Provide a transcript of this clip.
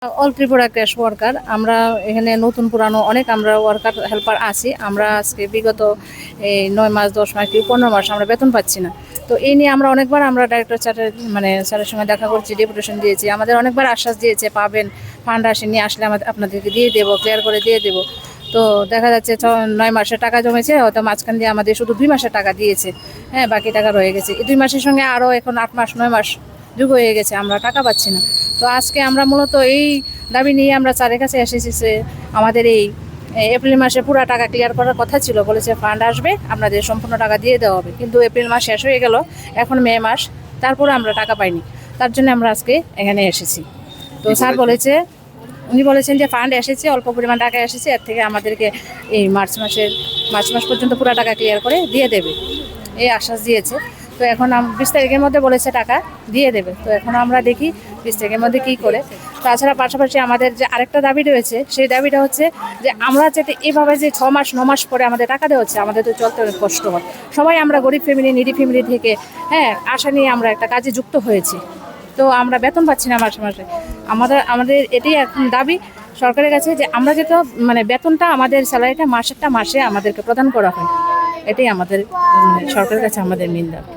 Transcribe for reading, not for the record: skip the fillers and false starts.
All Tripura crash worker আমরা এখানে নতুন পুরানো অনেক আমরা ওয়ার্কার হেল্পার আছি। আমরা আজকে বিগত এই 9 মাস 10 মাস কি 15 মাস আমরা বেতন পাচ্ছি না। তো এই নিয়ে আমরা অনেকবার আমরা ডাইরেক্টর স্যারের সঙ্গে দেখা করছি, ডেপুটেশন দিয়েছি। আমাদের অনেকবার আশ্বাস দিয়েছে পাবেন, ফান্ড নিয়ে আসলে আপনাদেরকে দিয়ে দেবো, ক্লিয়ার করে দিয়ে দেবো। তো দেখা যাচ্ছে 9 মাসের টাকা জমেছে, হয়তো মাঝখান দিয়ে আমাদের শুধু 2 মাসের টাকা দিয়েছে। হ্যাঁ, বাকি টাকা রয়ে গেছে। এই 2 মাসের সঙ্গে আরও এখন 8 মাস 9 মাস যুগ হয়ে গেছে, আমরা টাকা পাচ্ছি না। তো আজকে আমরা মূলত এই দাবি নিয়ে আমরা স্যারের কাছে এসেছি যে আমাদের এই এপ্রিল মাসে পুরো টাকা ক্লিয়ার করার কথা ছিল। বলেছে ফান্ড আসবে, আপনাদের সম্পূর্ণ টাকা দিয়ে দেওয়া হবে। কিন্তু এপ্রিল মাস শেষ হয়ে গেল, এখন মে মাস, তারপরে আমরা টাকা পাইনি। তার জন্য আমরা আজকে এখানে এসেছি। তো স্যার উনি বলেছেন যে ফান্ড এসেছে, অল্প পরিমাণ টাকা এসেছে, এর থেকে আমাদেরকে এই মার্চ মাস পর্যন্ত পুরো টাকা ক্লিয়ার করে দিয়ে দেবে, এই আশ্বাস দিয়েছে। তো এখন 20 তারিখের মধ্যে বলেছে টাকা দিয়ে দেবে। তো এখন আমরা দেখি 20 তারিখের মধ্যে কী করে। তাছাড়া পাশাপাশি আমাদের যে আরেকটা দাবি রয়েছে, সেই দাবিটা হচ্ছে যে আমরা যাতে এভাবে যে 6 মাস 9 মাস পরে আমাদের টাকা দেওয়া হচ্ছে, আমাদের তো চলতে অনেক কষ্ট হয়। সবাই আমরা গরিব ফ্যামিলি, নিডি ফ্যামিলি থেকে আশা নিয়ে আমরা একটা কাজে যুক্ত হয়েছি। তো আমরা বেতন পাচ্ছি না মাসে মাসে। আমাদের এটাই এখন দাবি সরকারের কাছে যে আমরা যেটা বেতনটা, আমাদের স্যালারিটা মাসে আমাদেরকে প্রদান করা হয়। এটাই আমাদের সরকারের কাছে আমাদের মেন দাবি।